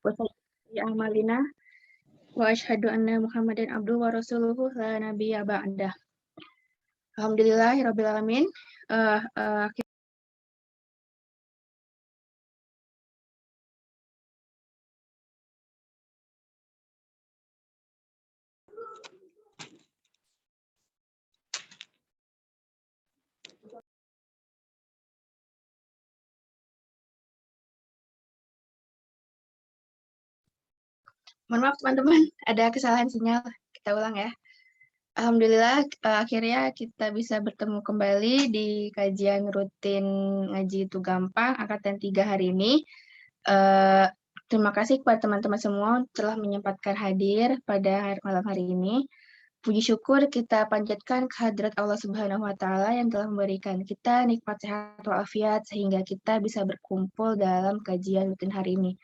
wa sayyiati a'malina wa asyhadu anna Muhammadan abduhu wa rasuluhu la nabiyya ba'dah. Alhamdulillahirabbil alamin. Mohon maaf teman-teman, ada kesalahan sinyal. Kita ulang ya. Alhamdulillah, akhirnya kita bisa bertemu kembali di kajian rutin Ngaji Itu Gampang angkatan 3 hari ini. Terima kasih kepada teman-teman semua telah menyempatkan hadir pada malam hari ini. Puji syukur kita panjatkan kehadirat Allah Subhanahu wa Ta'ala yang telah memberikan kita nikmat sehat walafiat sehingga kita bisa berkumpul dalam kajian rutin hari ini.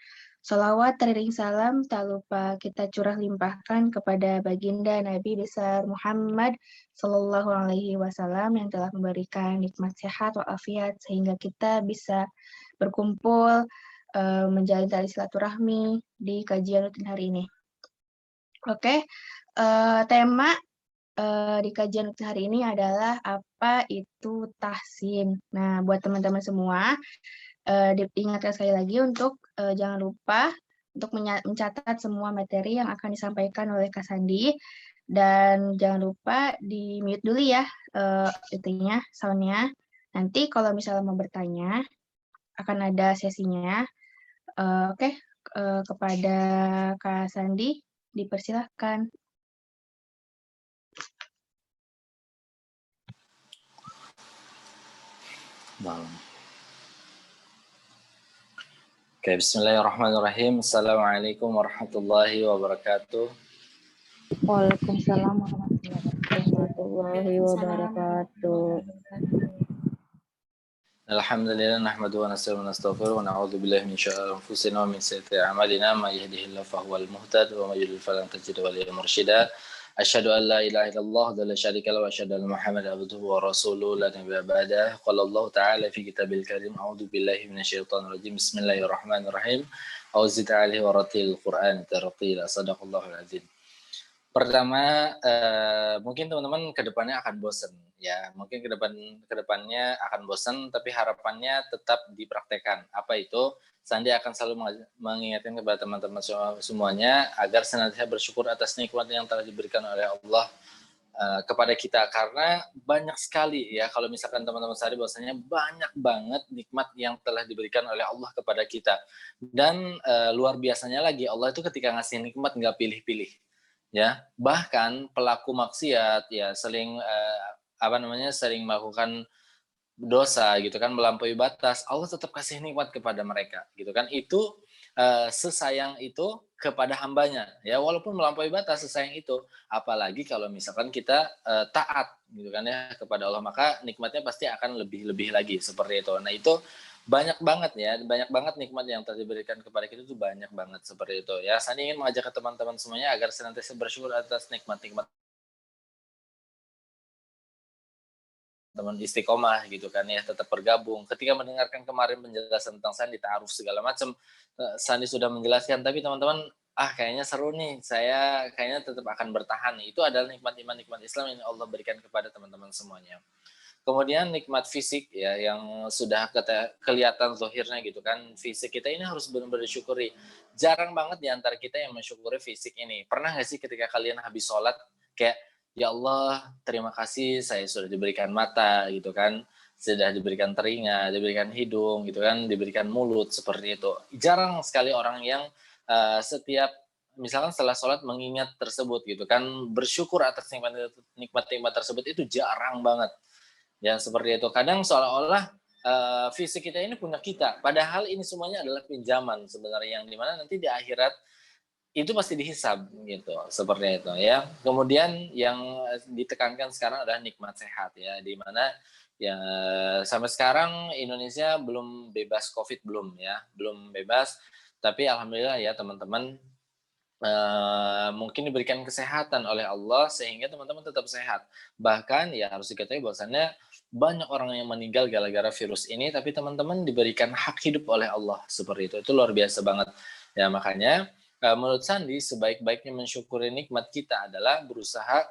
Salawat teriring salam tak lupa kita curah limpahkan kepada baginda Nabi besar Muhammad Sallallahu Alaihi Wasallam yang telah memberikan nikmat sehat walafiat sehingga kita bisa berkumpul menjalin tali silaturahmi di kajian rutin hari ini. Oke, tema di kajian rutin hari ini adalah apa itu tahsin. Nah, buat teman-teman semua, diingatkan sekali lagi untuk jangan lupa untuk mencatat semua materi yang akan disampaikan oleh Kak Sandi, dan jangan lupa di mute dulu ya itunya, soundnya. Nanti kalau misalnya mau bertanya akan ada sesinya. Oke, kepada Kak Sandi dipersilahkan. Oke, bismillahirrahmanirrahim. Assalamualaikum warahmatullahi wabarakatuh. Waalaikumsalam warahmatullahi wabarakatuh. Alhamdulillah nahmaduhu wa nasta'inuhu wa nastaghfiruh wa na'udzu billahi min syarri anfusina wa min sayyiati a'malina may yahdihillahu fahuwal muhtad wa may yudlil falan tajid lahu mursyida. Asyhadu an la ilaha illallah wa la syarika lahu wa asyhadu anna Muhammadan abduhu wa rasuluhu la nabiyya ba'dahu. Qala Allah ta'ala fi kitabil karim a'udzu billahi minasyaitonir rajim. Bismillahirrahmanirrahim. Auzu billahi wa ratil Qur'an tartila. Shadaqallahul azim. Pertama, mungkin teman-teman kedepannya akan bosan, ya. Mungkin kedepannya akan bosan, tapi harapannya tetap dipraktekkan. Apa itu? Sandi akan selalu mengingatkan kepada teman-teman semuanya agar senantiasa bersyukur atas nikmat yang telah diberikan oleh Allah kepada kita, karena banyak sekali ya, kalau misalkan teman-teman sadar bahwasanya banyak banget nikmat yang telah diberikan oleh Allah kepada kita, dan luar biasanya lagi Allah itu ketika ngasih nikmat nggak pilih-pilih. Ya, bahkan pelaku maksiat ya sering sering melakukan dosa gitu kan, melampaui batas, Allah tetap kasih nikmat kepada mereka gitu kan. Itu sesayang itu kepada hambanya ya, walaupun melampaui batas sesayang itu, apalagi kalau misalkan kita taat gitu kan ya kepada Allah, maka nikmatnya pasti akan lebih lagi seperti itu. Nah, itu banyak banget ya, banyak banget nikmat yang telah diberikan kepada kita, itu banyak banget seperti itu ya. Saya ingin mengajak ke teman-teman semuanya agar senantiasa bersyukur atas nikmat-nikmat teman istiqomah gitu kan ya, tetap bergabung. Ketika mendengarkan kemarin penjelasan tentang sandi, ta'aruf segala macam, Sandi sudah menjelaskan, tapi teman-teman kayaknya seru nih, saya kayaknya tetap akan bertahan. Itu adalah nikmat iman, nikmat Islam yang Allah berikan kepada teman-teman semuanya. Kemudian nikmat fisik ya, yang sudah kelihatan zahirnya gitu kan, fisik kita ini harus benar-benar disyukuri. Jarang banget di antara kita yang mensyukuri fisik ini. Pernah nggak sih ketika kalian habis sholat kayak, ya Allah, terima kasih saya sudah diberikan mata gitu kan, sudah diberikan telinga, diberikan hidung gitu kan, diberikan mulut, seperti itu. Jarang sekali orang yang setiap misalkan setelah sholat mengingat tersebut gitu kan, bersyukur atas nikmat-nikmat tersebut, itu jarang banget. Ya seperti itu. Kadang seolah-olah fisik kita ini punya kita, padahal ini semuanya adalah pinjaman sebenarnya, yang dimana nanti di akhirat itu pasti dihisab gitu, seperti itu ya. Kemudian yang ditekankan sekarang adalah nikmat sehat ya, di mana ya sampai sekarang Indonesia belum bebas COVID, belum bebas, tapi alhamdulillah ya teman-teman, mungkin diberikan kesehatan oleh Allah sehingga teman-teman tetap sehat. Bahkan ya harus diketahui bahwasannya banyak orang yang meninggal gara-gara virus ini, tapi teman-teman diberikan hak hidup oleh Allah seperti itu. Itu luar biasa banget. Ya, makanya menurut Sandi sebaik-baiknya mensyukuri nikmat kita adalah berusaha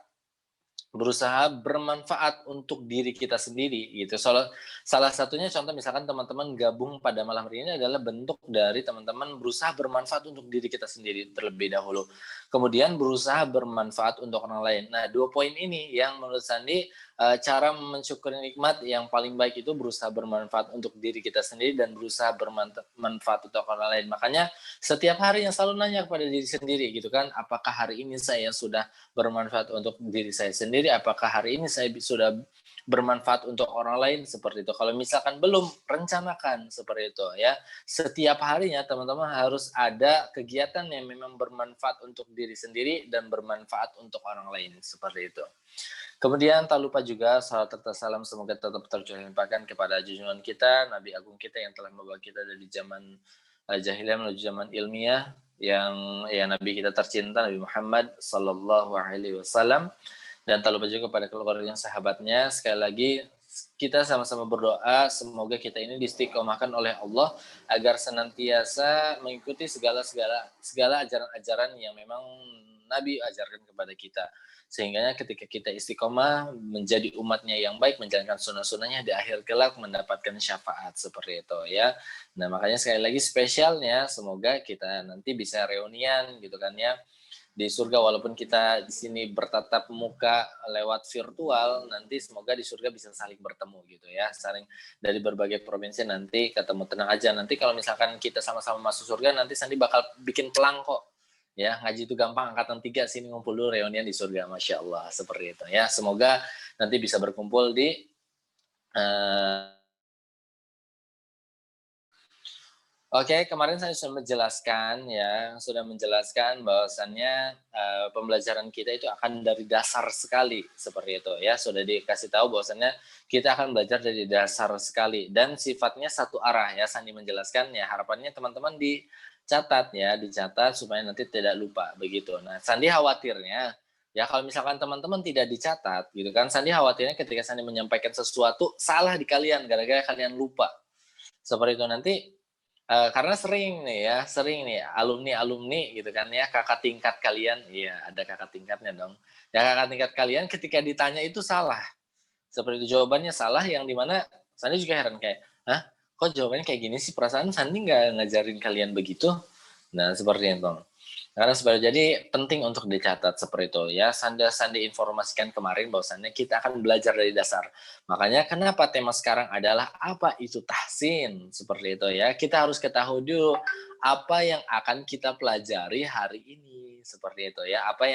bermanfaat untuk diri kita sendiri gitu. Salah satunya contoh misalkan teman-teman gabung pada malam hari ini adalah bentuk dari teman-teman berusaha bermanfaat untuk diri kita sendiri terlebih dahulu. Kemudian berusaha bermanfaat untuk orang lain. Nah, 2 poin ini yang menurut Sandi cara mensyukuri nikmat yang paling baik itu berusaha bermanfaat untuk diri kita sendiri dan berusaha bermanfaat untuk orang lain. Makanya setiap hari yang selalu nanya kepada diri sendiri gitu kan, apakah hari ini saya sudah bermanfaat untuk diri saya sendiri, apakah hari ini saya sudah bermanfaat untuk orang lain, seperti itu. Kalau misalkan belum, rencanakan seperti itu ya. Setiap harinya teman-teman harus ada kegiatan yang memang bermanfaat untuk diri sendiri dan bermanfaat untuk orang lain, seperti itu. Kemudian tak lupa juga salat serta salam semoga tetap tercurahkan kepada junjungan kita, Nabi Agung kita yang telah membawa kita dari zaman jahiliyah menuju zaman ilmiah, yang ya Nabi kita tercinta Nabi Muhammad sallallahu alaihi wasallam, dan tak lupa juga pada keluarga yang sahabatnya. Sekali lagi kita sama-sama berdoa semoga kita ini diistiqomahkan oleh Allah agar senantiasa mengikuti segala ajaran-ajaran yang memang Nabi ajarkan kepada kita, sehingga ketika kita istiqomah menjadi umatnya yang baik, menjalankan sunnah-sunnahnya, di akhir kelak mendapatkan syafaat seperti itu ya. Nah, makanya sekali lagi spesialnya semoga kita nanti bisa reunian gitu kan ya di surga, walaupun kita di sini bertatap muka lewat virtual, nanti semoga di surga bisa saling bertemu gitu ya, saling dari berbagai provinsi nanti ketemu. Tenang aja, nanti kalau misalkan kita sama-sama masuk surga, nanti Sandi bakal bikin pelang kok ya. Ngaji itu gampang, angkatan 3 sini ngumpul dulu reunian di surga, Masya Allah, seperti itu ya. Semoga nanti bisa berkumpul di Oke, kemarin saya sudah menjelaskan bahwasannya pembelajaran kita itu akan dari dasar sekali seperti itu ya. Sudah dikasih tahu bahwasannya kita akan belajar dari dasar sekali dan sifatnya satu arah ya. Sandi menjelaskan ya, harapannya teman-teman dicatat supaya nanti tidak lupa begitu. Nah, Sandi khawatirnya ya kalau misalkan teman-teman tidak dicatat gitu kan, Sandi khawatirnya ketika Sandi menyampaikan sesuatu salah di kalian gara-gara kalian lupa. Seperti itu nanti. Karena sering nih alumni gitu kan ya, kakak tingkat kalian, iya ada kakak tingkatnya dong. Ya kakak tingkat kalian ketika ditanya itu salah. Seperti itu jawabannya salah, yang dimana Sandi juga heran kayak, hah kok jawabannya kayak gini sih, perasaan Sandi nggak ngajarin kalian begitu. Nah seperti itu. Karena sebenarnya jadi penting untuk dicatat seperti itu ya. Sandi informasikan kemarin bahwasannya kita akan belajar dari dasar. Makanya kenapa tema sekarang adalah apa itu tahsin seperti itu ya. Kita harus ketahui dulu apa yang akan kita pelajari hari ini seperti itu ya. Apa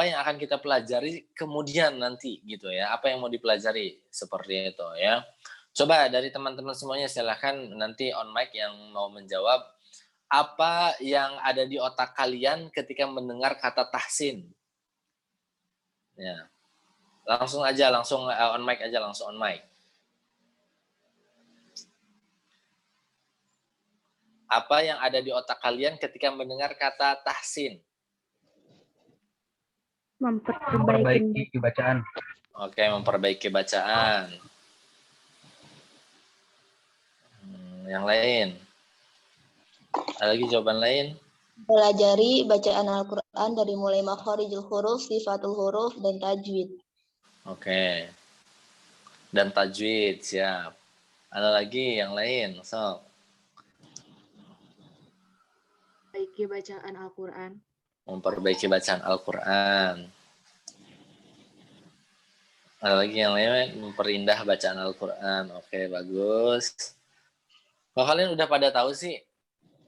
yang akan kita pelajari kemudian nanti gitu ya. Apa yang mau dipelajari seperti itu ya. Coba dari teman-teman semuanya silahkan nanti on mic yang mau menjawab. Apa yang ada di otak kalian ketika mendengar kata tahsin? Ya. Langsung on mic aja, langsung on mic. Apa yang ada di otak kalian ketika mendengar kata tahsin? Memperbaiki bacaan. Oke, memperbaiki bacaan. Yang lain? Ada lagi jawaban lain? Pelajari bacaan Al-Quran dari mulai makharijul huruf, sifatul huruf, dan tajwid. Oke. Dan tajwid, siap. Ada lagi yang lain? So. Memperbaiki bacaan Al-Quran. Memperbaiki bacaan Al-Quran. Ada lagi yang lain? Memperindah bacaan Al-Quran. Oke, bagus. Kalau kalian udah pada tahu sih,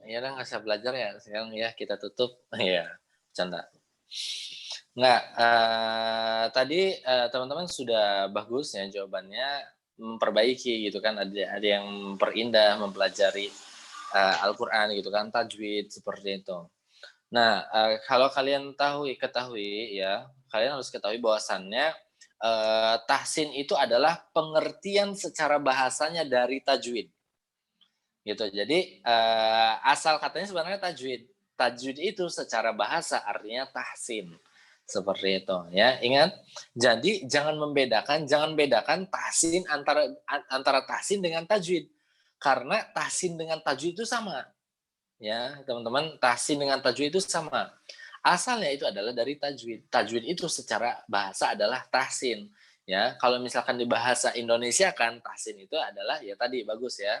ya udah nggak usah belajar ya. Sekarang ya kita tutup. Ya, canda. Nggak, tadi teman-teman sudah bagus ya jawabannya, memperbaiki gitu kan. Ada yang memperindah, mempelajari Al-Quran gitu kan, tajwid seperti itu. Nah, kalau kalian ketahui ya, kalian harus ketahui bahwasannya tahsin itu adalah pengertian secara bahasanya dari tajwid. Gitu. Jadi asal katanya sebenarnya tajwid. Tajwid itu secara bahasa artinya tahsin. Seperti itu ya. Ingat, jadi jangan bedakan tahsin antara tahsin dengan tajwid. Karena tahsin dengan tajwid itu sama. Ya, teman-teman, tahsin dengan tajwid itu sama. Asalnya itu adalah dari tajwid. Tajwid itu secara bahasa adalah tahsin. Ya, kalau misalkan di bahasa Indonesia kan tahsin itu adalah ya tadi bagus ya,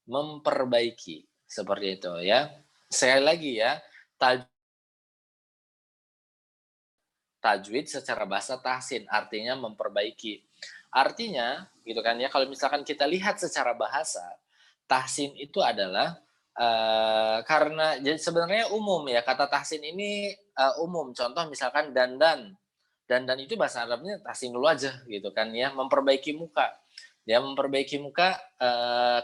memperbaiki seperti itu ya. Sekali lagi ya, tajwid secara bahasa tahsin artinya memperbaiki. Artinya gitu kan ya, kalau misalkan kita lihat secara bahasa, tahsin itu adalah karena jadi sebenarnya umum ya, kata tahsin ini umum. Contoh misalkan dandan. Dandan itu bahasa Arabnya tahsin dulu aja gitu kan ya, memperbaiki muka. Ya memperbaiki muka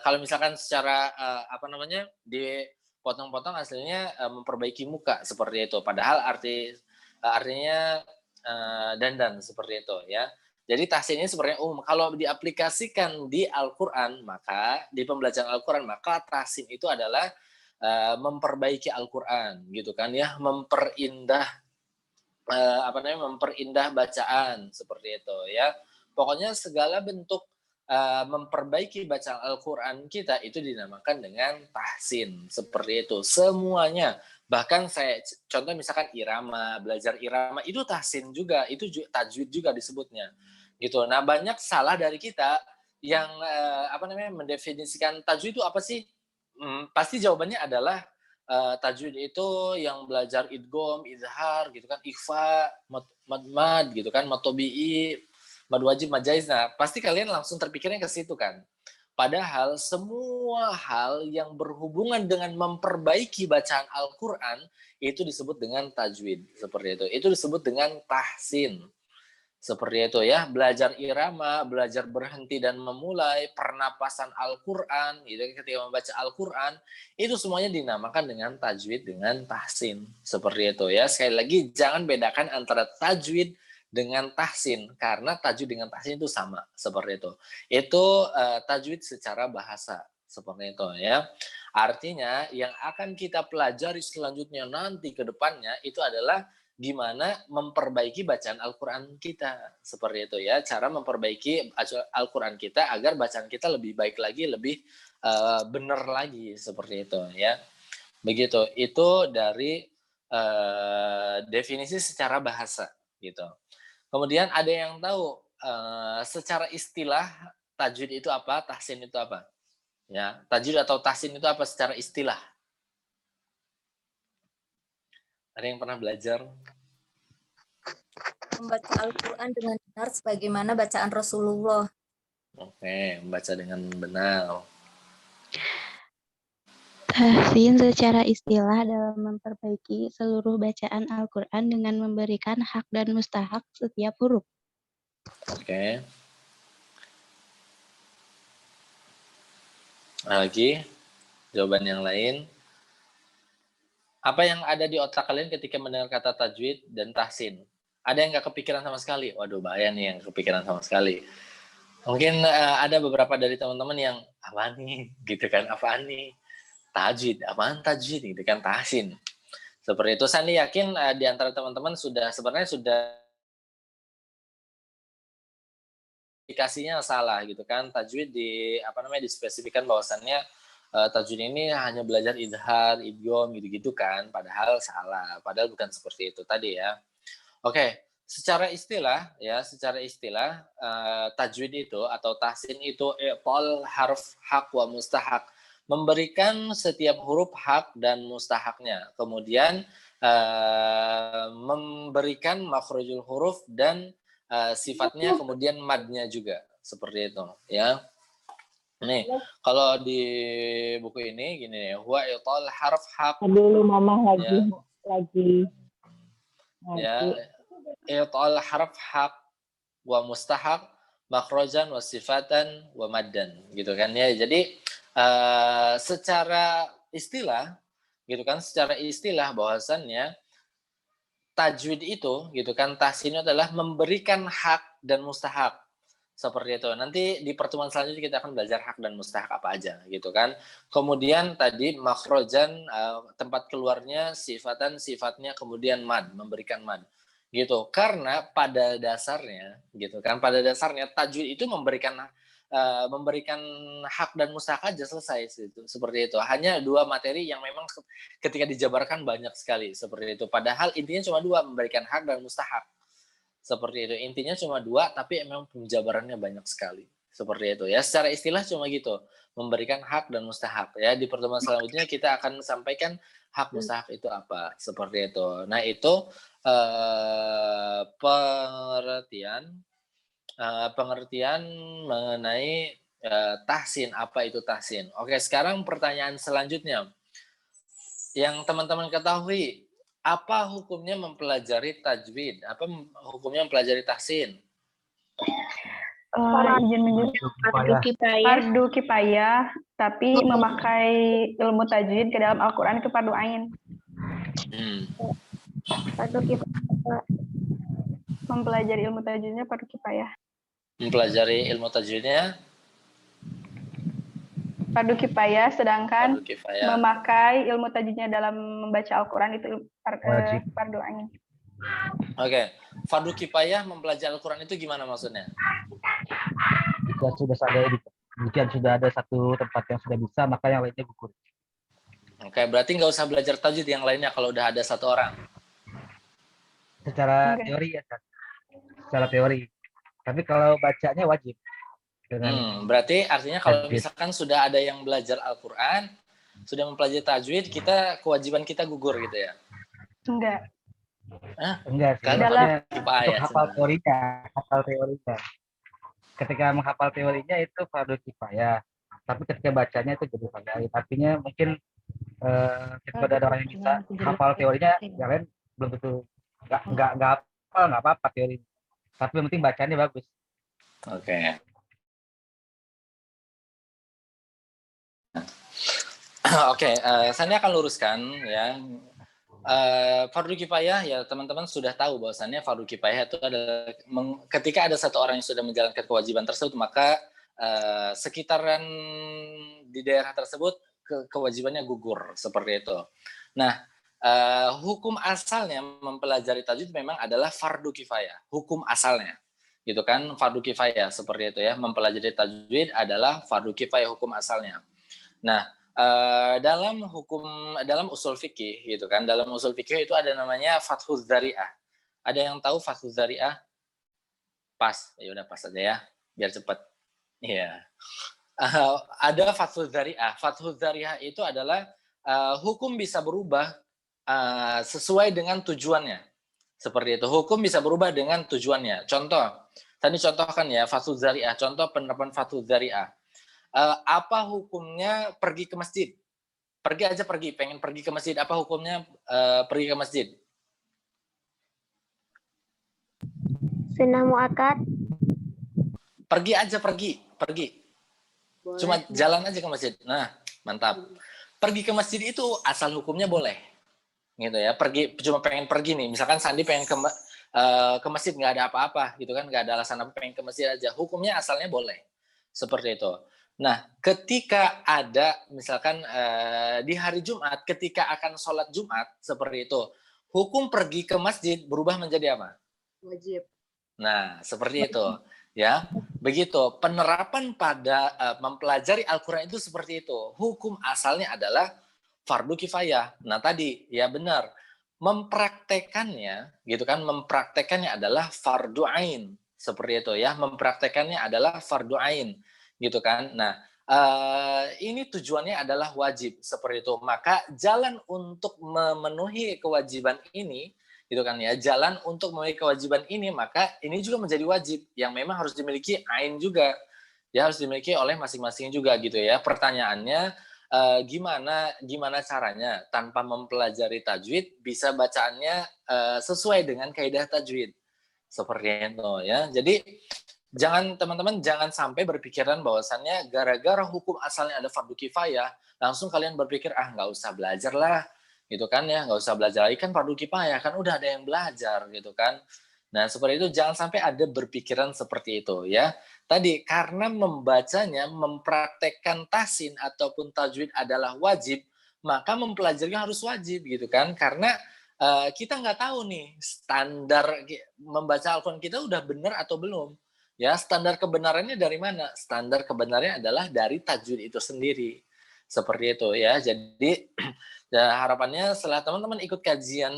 kalau misalkan secara apa namanya dipotong-potong aslinya memperbaiki muka seperti itu. Padahal artinya dandan seperti itu ya. Jadi tahsin ini sebenarnya umum. Kalau diaplikasikan di Al-Quran, maka di pembelajaran Al-Quran, maka tahsin itu adalah memperbaiki Al-Quran, gitu kan ya, memperindah memperindah bacaan seperti itu ya. Pokoknya segala bentuk memperbaiki bacaan Al-Quran kita itu dinamakan dengan tahsin seperti itu. Semuanya. Bahkan saya contoh misalkan irama, belajar irama itu tahsin juga, itu tajwid juga disebutnya. Gitu. Nah, banyak salah dari kita yang mendefinisikan tajwid itu apa sih? Pasti jawabannya adalah tajwid itu yang belajar idgham, izhar gitu kan, ikhfa, mad gitu kan, mad tabi'i, mad wajib, mad jaiz. Nah, pasti kalian langsung terpikirnya ke situ kan. Padahal semua hal yang berhubungan dengan memperbaiki bacaan Al-Qur'an itu disebut dengan tajwid, seperti itu. Itu disebut dengan tahsin. Seperti itu ya, belajar irama, belajar berhenti dan memulai, pernapasan Al-Quran, gitu, ketika membaca Al-Quran, itu semuanya dinamakan dengan tajwid, dengan tahsin. Seperti itu ya, sekali lagi jangan bedakan antara tajwid dengan tahsin, karena tajwid dengan tahsin itu sama, seperti itu. Itu tajwid secara bahasa, seperti itu ya. Artinya yang akan kita pelajari selanjutnya nanti ke depannya itu adalah gimana memperbaiki bacaan Al-Quran kita. Seperti itu ya, cara memperbaiki Al-Quran kita agar bacaan kita lebih baik lagi, lebih benar lagi, seperti itu ya. Begitu, itu dari definisi secara bahasa gitu. Kemudian ada yang tahu secara istilah tajwid itu apa, tahsin itu apa? Ya, tajwid atau tahsin itu apa secara istilah? Ada yang pernah belajar? Membaca Al-Quran dengan benar sebagaimana bacaan Rasulullah. Oke, membaca dengan benar. Tahsin secara istilah dalam memperbaiki seluruh bacaan Al-Quran dengan memberikan hak dan mustahak setiap huruf. Oke. Lagi, jawaban yang lain. Apa yang ada di otak kalian ketika mendengar kata tajwid dan tahsin? Ada yang nggak kepikiran sama sekali? Waduh, bahaya nih yang kepikiran sama sekali. Mungkin ada beberapa dari teman-teman yang, apaan nih? Gitu kan, apaan nih? Tajwid, apaan tajwid? Gitu kan, tahsin. Seperti itu, Sandi yakin di antara teman-teman sebenarnya sudah aplikasinya salah gitu kan. Tajwid dispesifikan bahwasannya tajwid ini hanya belajar idhar, idgham gitu-gitu kan, padahal salah. Padahal bukan seperti itu tadi ya. Oke, secara istilah tajwid itu atau tahsin itu i'tal harf hak wa mustahak, memberikan setiap huruf hak dan mustahaknya. Kemudian memberikan makhrajul huruf dan sifatnya, kemudian madnya juga, seperti itu ya. Nih, kalau di buku ini gini ya, huwa i'tal harf haq. Dulu mama lagi. Ya, i'tal harf haq wa mustahaq makhrajan wa sifatan wa maddan, gitu kan ya. Jadi secara istilah gitu kan, secara istilah bahwasannya tajwid itu gitu kan, tahsin adalah memberikan hak dan mustahak. Seperti itu. Nanti di pertemuan selanjutnya kita akan belajar hak dan mustahak apa aja gitu kan. Kemudian tadi makhrojan tempat keluarnya, sifatnya, kemudian mad, memberikan mad. Gitu. Karena pada dasarnya gitu kan, pada dasarnya tajwid itu memberikan memberikan hak dan mustahak aja selesai seperti itu. Hanya 2 materi yang memang ketika dijabarkan banyak sekali seperti itu. Padahal intinya cuma 2, memberikan hak dan mustahak. Seperti itu. Intinya cuma 2 tapi memang penjabarannya banyak sekali. Seperti itu ya. Secara istilah cuma gitu, memberikan hak dan mustahak ya. Di pertemuan selanjutnya kita akan sampaikan hak mustahak itu apa, seperti itu. Nah, itu pengertian mengenai tahsin, apa itu tahsin. Oke, sekarang pertanyaan selanjutnya. Yang teman-teman ketahui, apa hukumnya mempelajari tajwid? Apa hukumnya mempelajari tahsin? Izin fardu kifayah, tapi memakai ilmu tajwid ke dalam Al-Quran itu fardu ain. Fardu kifayah. Mempelajari ilmu tajwidnya fardu kifayah. Mempelajari ilmu tajwidnya Fardu kifayah, sedangkan fardu kifayah. memakai ilmu tajwidnya dalam membaca Al-Quran itu fardu ain. Oke, fardu kifayah mempelajari Al-Quran itu gimana maksudnya? Jika sudah ada satu tempat yang sudah bisa, maka yang lainnya gugur. Oke, berarti nggak usah belajar tajwid yang lainnya kalau udah ada 1 orang. Secara teori ya, kan? Secara teori. Tapi kalau bacanya wajib. Berarti artinya kalau misalkan sudah ada yang belajar Al-Quran, sudah mempelajari tajwid, kewajiban kita gugur gitu ya? Enggak. Enggak sih. Karena kifayah. Hafal teorinya. Ketika menghafal teorinya itu fardu kifayah. Tapi ketika bacanya itu jadi fardu ain. Artinya mungkin ketika ada orang yang bisa hafal teorinya, yang lain belum tentu nggak hafal, nggak apa-apa teori. Tapi yang penting bacanya bagus. Oke. Oke, saya akan luruskan ya. Fardu kifayah ya teman-teman sudah tahu bahwasannya fardu kifayah itu adalah ketika ada 1 orang yang sudah menjalankan kewajiban tersebut, maka sekitaran di daerah tersebut kewajibannya gugur seperti itu. Nah, hukum asalnya mempelajari tajwid memang adalah fardu kifayah, hukum asalnya gitu kan, fardu kifayah seperti itu ya. Mempelajari tajwid adalah fardu kifayah, hukum asalnya. Nah, dalam usul fikih gitu kan, dalam usul fikih itu ada namanya fathuz dzari'ah. Ada yang tahu fathuz dzari'ah? Pas, ya udah pas aja ya, biar cepat. Iya. Ada fathuz dzari'ah. Fathuz dzari'ah itu adalah hukum bisa berubah sesuai dengan tujuannya. Seperti itu. Hukum bisa berubah dengan tujuannya. Contoh, tadi contohkan ya fathuz dzari'ah. Contoh penerapan fathuz dzari'ah. Apa hukumnya pergi ke masjid? Pergi aja pergi, pengen pergi ke masjid. Apa hukumnya pergi ke masjid? Sunnah muakkad. Pergi aja pergi. Boleh. Cuma jalan aja ke masjid. Nah, mantap. Pergi ke masjid itu asal hukumnya boleh. Gitu ya. Pergi cuma pengen pergi nih. Misalkan Sandi pengen ke masjid, nggak ada apa-apa gitu kan, nggak ada alasan apa, pengen ke masjid aja. Hukumnya asalnya boleh. Seperti itu. Nah, ketika ada misalkan di hari Jumat, ketika akan sholat Jumat seperti itu, hukum pergi ke masjid berubah menjadi apa? Wajib. Nah, seperti itu, ya. Begitu. Penerapan pada mempelajari Al-Quran itu seperti itu. Hukum asalnya adalah fardu kifayah. Nah, tadi ya benar. Mempraktekannya, gitu kan? Mempraktekannya adalah fardu ain, seperti itu ya. Mempraktekannya adalah fardu ain. Gitu kan. Nah, ini tujuannya adalah wajib seperti itu. Maka jalan untuk memenuhi kewajiban ini, gitu kan ya, jalan untuk memenuhi kewajiban ini, maka ini juga menjadi wajib yang memang harus dimiliki ain juga. Ya, harus dimiliki oleh masing-masing juga gitu ya. Pertanyaannya gimana caranya tanpa mempelajari tajwid bisa bacaannya sesuai dengan kaidah tajwid. Seperti itu ya. Jadi teman-teman jangan sampai berpikiran bahwasannya gara-gara hukum asalnya ada fardu kifayah, langsung kalian berpikir nggak usah belajar lah, gitu kan ya, nggak usah belajar lagi kan fardu kifayah, kan udah ada yang belajar gitu kan. Nah seperti itu, jangan sampai ada berpikiran seperti itu ya. Tadi karena membacanya, mempraktekkan tahsin ataupun tajwid adalah wajib, maka mempelajarinya harus wajib gitu kan, karena kita nggak tahu nih standar membaca Al-Quran kita udah benar atau belum. Ya, standar kebenarannya dari mana? Standar kebenarannya adalah dari tajwid itu sendiri. Seperti itu ya. Jadi ya, harapannya setelah teman-teman ikut kajian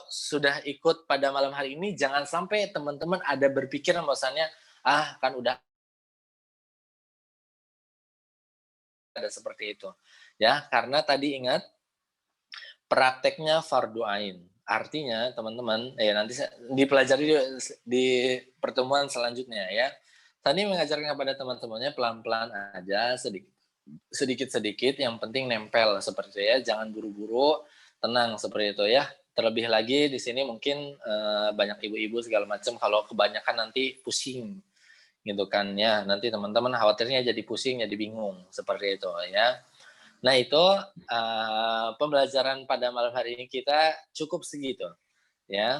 sudah ikut pada malam hari ini, jangan sampai teman-teman ada berpikiran bahwasannya kan udah ada seperti itu. Ya, karena tadi ingat prakteknya fardu ain. Artinya teman-teman, nanti dipelajari di pertemuan selanjutnya ya. Tadi mengajarkan kepada teman-temannya pelan-pelan aja, sedikit-sedikit, yang penting nempel seperti itu ya. Jangan buru-buru, tenang seperti itu ya. Terlebih lagi di sini mungkin banyak ibu-ibu segala macam, kalau kebanyakan nanti pusing gitu kan ya. Nanti teman-teman khawatirnya jadi pusing, jadi bingung seperti itu ya. Nah itu pembelajaran pada malam hari ini kita cukup segitu ya.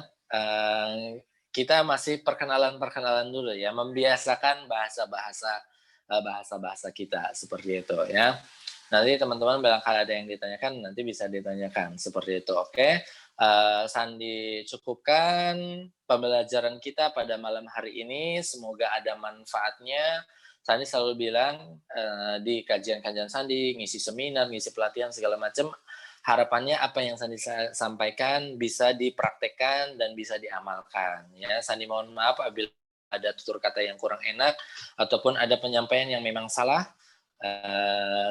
Kita masih perkenalan dulu ya, membiasakan bahasa-bahasa kita seperti itu ya. Nanti teman-teman barangkali ada yang ditanyakan, nanti bisa ditanyakan seperti itu. Oke. Sandi cukupkan pembelajaran kita pada malam hari ini, semoga ada manfaatnya. Sandi selalu bilang di kajian-kajian Sandi, ngisi seminar, ngisi pelatihan segala macam, harapannya apa yang Sandi sampaikan bisa dipraktekkan dan bisa diamalkan. Ya, Sandi mohon maaf apabila ada tutur kata yang kurang enak ataupun ada penyampaian yang memang salah.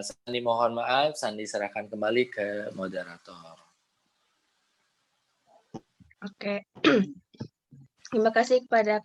Sandi mohon maaf, Sandi serahkan kembali ke moderator. Oke. Terima kasih kepada